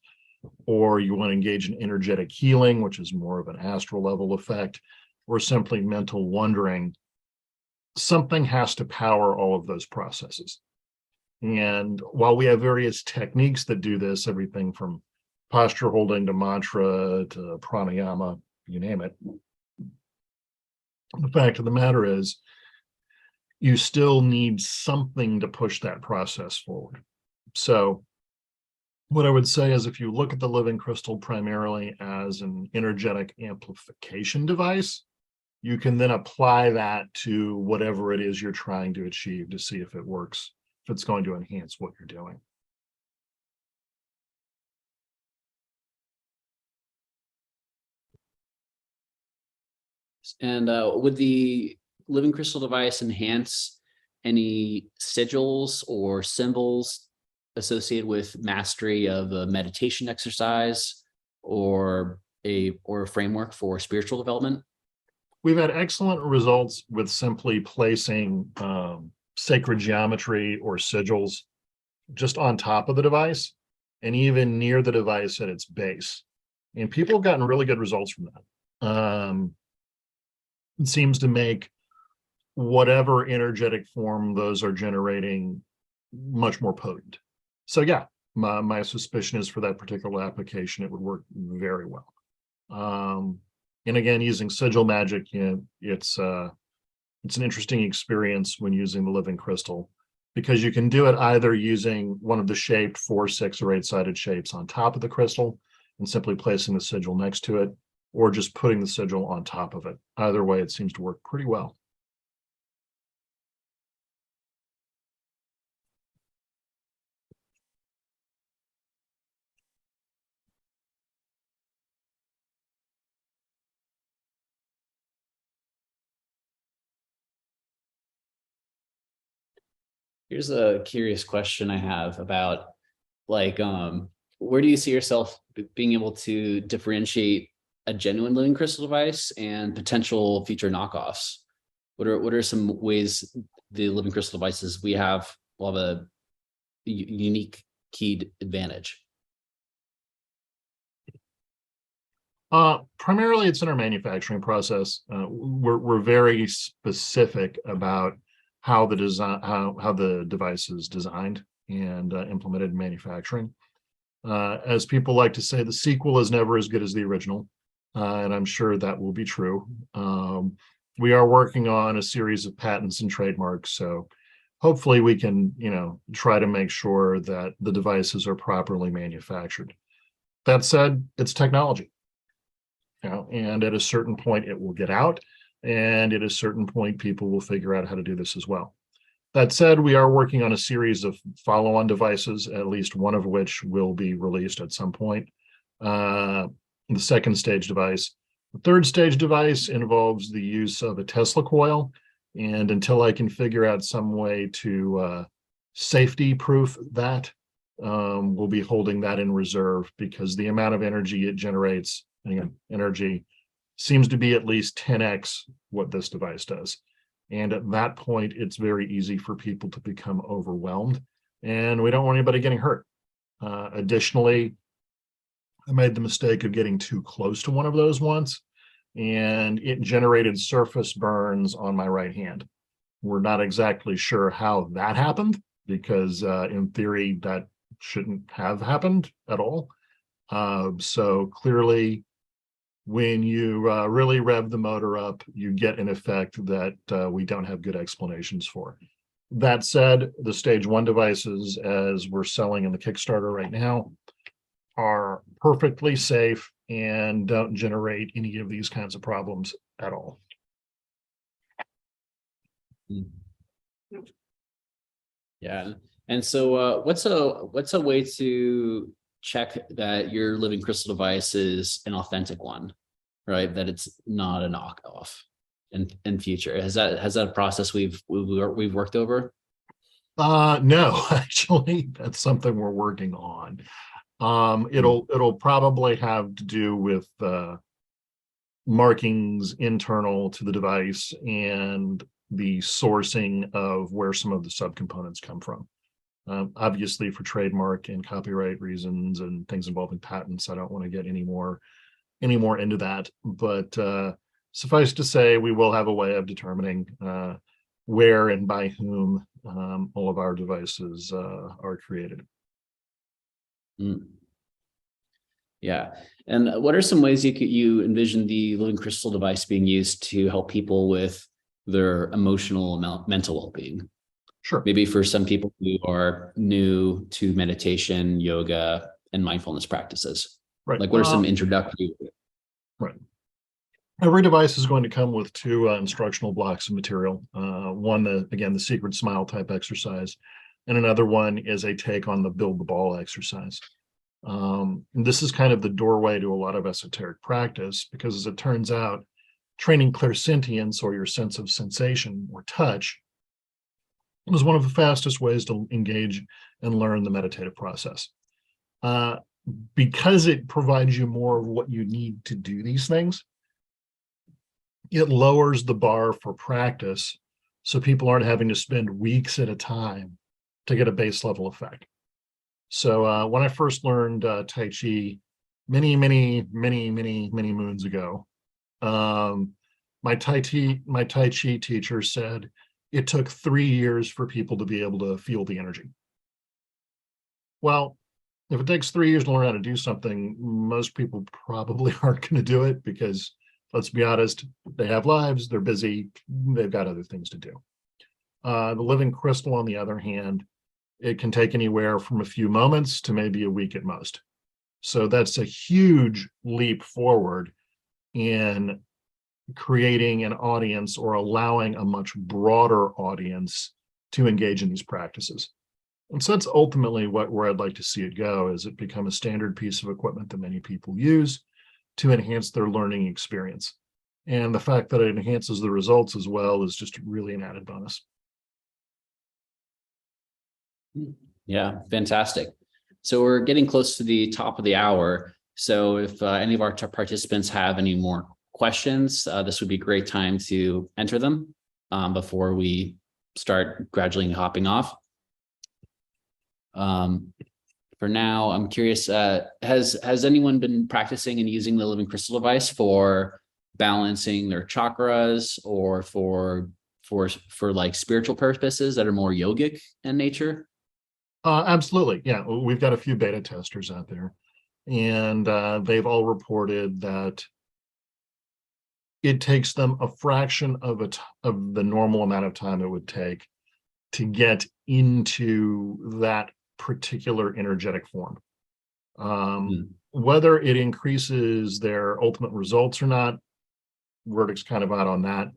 A: or you want to engage in energetic healing, which is more of an astral level effect, or simply mental wondering, something has to power all of those processes. And while we have various techniques that do this, everything from posture holding to mantra to pranayama, you name it, the fact of the matter is you still need something to push that process forward. So what I would say is if you look at the living crystal primarily as an energetic amplification device, you can then apply that to whatever it is you're trying to achieve to see if it works, if it's going to enhance what you're doing.
B: And would the living crystal device enhance any sigils or symbols associated with mastery of a meditation exercise or a framework for spiritual development?
A: We've had excellent results with simply placing sacred geometry or sigils just on top of the device and even near the device at its base. And people have gotten really good results from that. It seems to make whatever energetic form those are generating much more potent. So yeah, my suspicion is for that particular application, it would work very well. And again, using sigil magic, it's an interesting experience when using the living crystal, because you can do it either using one of the shaped 4, 6, or 8-sided shapes on top of the crystal and simply placing the sigil next to it, or just putting the sigil on top of it. Either way, it seems to work pretty well.
B: Here's a curious question I have about where do you see yourself being able to differentiate a genuine living crystal device and potential future knockoffs? What are some ways the living crystal devices we have will have a unique key advantage?
A: Primarily, it's in our manufacturing process. We're very specific about how the design, how the device is designed and implemented in manufacturing. As people like to say, the sequel is never as good as the original, and I'm sure that will be true. We are working on a series of patents and trademarks, so hopefully we can, try to make sure that the devices are properly manufactured. That said, it's technology. And at a certain point it will get out, and at a certain point people will figure out how to do this as well. That said, we are working on a series of follow-on devices, at least one of which will be released at some point. The second stage device. The third stage device involves the use of a Tesla coil, and until I can figure out some way to safety proof that, we'll be holding that in reserve, because the amount of energy it generates, again, energy, seems to be at least 10x what this device does. And at that point, it's very easy for people to become overwhelmed, and we don't want anybody getting hurt. Additionally, I made the mistake of getting too close to one of those once, and it generated surface burns on my right hand. We're not exactly sure how that happened because in theory that shouldn't have happened at all. So clearly when you really rev the motor up, you get an effect that we don't have good explanations for. That said, the stage 1 devices, as we're selling in the Kickstarter right now, are perfectly safe and don't generate any of these kinds of problems at all.
B: Yeah. And so what's a way to check that your living crystal device is an authentic one, right? That it's not a knockoff in future. Has that a process we've worked over?
A: No, actually, that's something we're working on. It'll probably have to do with markings internal to the device and the sourcing of where some of the subcomponents come from. Obviously, for trademark and copyright reasons and things involving patents, I don't want to get any more into that. But suffice to say, we will have a way of determining where and by whom all of our devices are created.
B: Yeah. And what are some ways you envision the living crystal device being used to help people with their emotional, mental well-being?
A: Sure.
B: Maybe for some people who are new to meditation, yoga, and mindfulness practices.
A: Right.
B: Like what are some introductory?
A: Right. Every device is going to come with 2 instructional blocks of material. One, the secret smile type exercise, and another one is a take on the build the ball exercise. This is kind of the doorway to a lot of esoteric practice because, as it turns out, training clairsentience, or your sense of sensation or touch, is one of the fastest ways to engage and learn the meditative process. Because it provides you more of what you need to do these things, it lowers the bar for practice, so people aren't having to spend weeks at a time to get a base level effect. So when I first learned Tai Chi many moons ago, my Tai Chi teacher said it took 3 years for people to be able to feel the energy. Well, if it takes 3 years to learn how to do something, most people probably aren't going to do it because, let's be honest, they have lives, they're busy, they've got other things to do. The living crystal, on the other hand, it can take anywhere from a few moments to maybe a week at most. So that's a huge leap forward in creating an audience or allowing a much broader audience to engage in these practices. And so that's ultimately where I'd like to see it go, is it become a standard piece of equipment that many people use to enhance their learning experience. And the fact that it enhances the results as well is just really an added bonus.
B: Yeah, fantastic. So we're getting close to the top of the hour. So if any of our participants have any more questions, this would be a great time to enter them before we start gradually hopping off. For now, I'm curious, has anyone been practicing and using the living crystal device for balancing their chakras or for like spiritual purposes that are more yogic in nature?
A: Absolutely. Yeah, we've got a few beta testers out there, and they've all reported that it takes them a fraction of the normal amount of time it would take to get into that particular energetic form. Whether it increases their ultimate results or not, verdict's kind of out on that,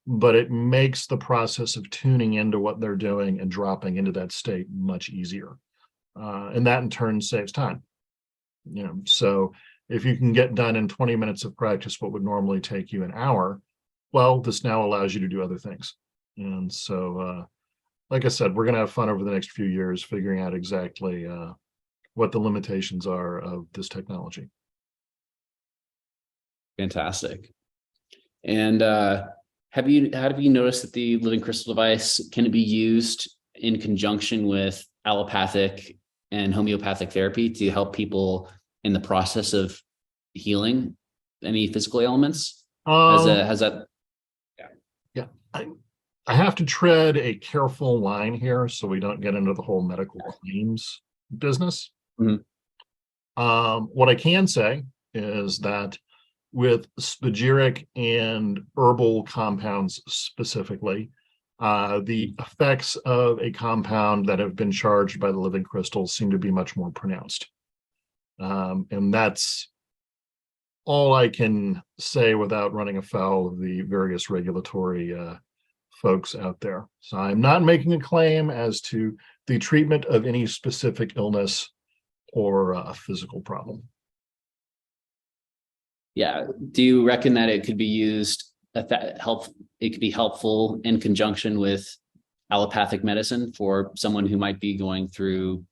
A: but it makes the process of tuning into what they're doing and dropping into that state much easier. And that in turn saves time. So if you can get done in 20 minutes of practice what would normally take you an hour, well, this now allows you to do other things. And so, like I said, we're going to have fun over the next few years figuring out exactly what the limitations are of this technology.
B: Fantastic. And have you noticed that the living crystal device can be used in conjunction with allopathic and homeopathic therapy to help people in the process of healing any physical ailments?
A: Um,
B: Has that?
A: yeah, I have to tread a careful line here so we don't get into the whole medical claims business.
B: Mhm.
A: What I can say is that with spagyric and herbal compounds specifically, the effects of a compound that have been charged by the living crystals seem to be much more pronounced. And that's all I can say without running afoul of the various regulatory folks out there. So I'm not making a claim as to the treatment of any specific illness or a physical problem.
B: Yeah. Do you reckon that it could be used it could be helpful in conjunction with allopathic medicine for someone who might be going through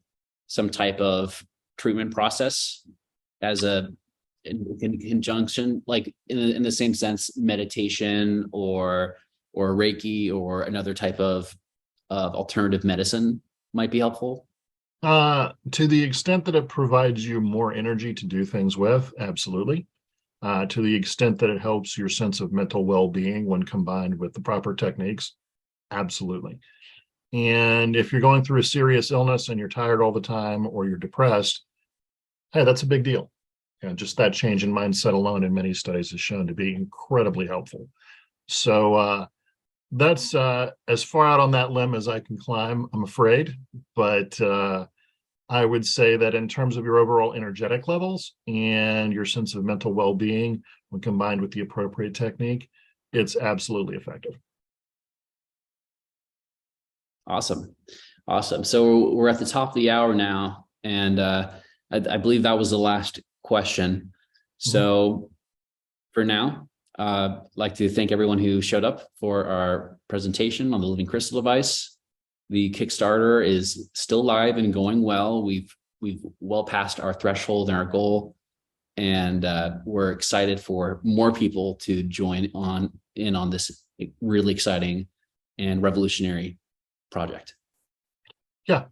B: some type of treatment process as in conjunction, like in the same sense, meditation or Reiki or another type of alternative medicine might be helpful?
A: To the extent that it provides you more energy to do things with, absolutely. To the extent that it helps your sense of mental well-being when combined with the proper techniques, absolutely. And if you're going through a serious illness and you're tired all the time or you're depressed, hey, that's a big deal. Just that change in mindset alone in many studies is shown to be incredibly helpful. So that's as far out on that limb as I can climb, I'm afraid. But I would say that in terms of your overall energetic levels and your sense of mental well-being, when combined with the appropriate technique, it's absolutely effective.
B: Awesome. Awesome. So we're at the top of the hour now, and I believe that was the last question. So for now, I'd like to thank everyone who showed up for our presentation on the living crystal device. The Kickstarter is still live and going well. We've well passed our threshold and our goal, and we're excited for more people to join in on this really exciting and revolutionary project.
A: Yeah,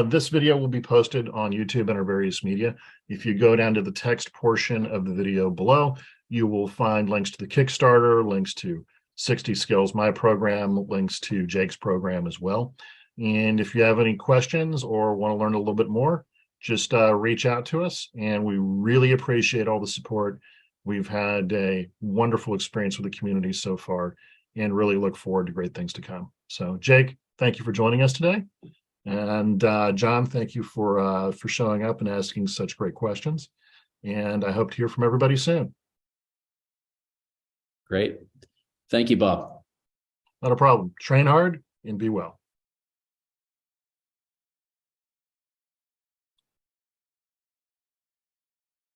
A: this video will be posted on YouTube and our various media. If you go down to the text portion of the video below, you will find links to the Kickstarter, links to 60Skills, my program, links to Jake's program as well. And if you have any questions or want to learn a little bit more, just reach out to us. And we really appreciate all the support. We've had a wonderful experience with the community so far and really look forward to great things to come. So Jake, thank you for joining us today. And John, thank you for showing up and asking such great questions. And I hope to hear from everybody soon.
B: Great. Thank you, Bob.
A: Not a problem. Train hard and be well.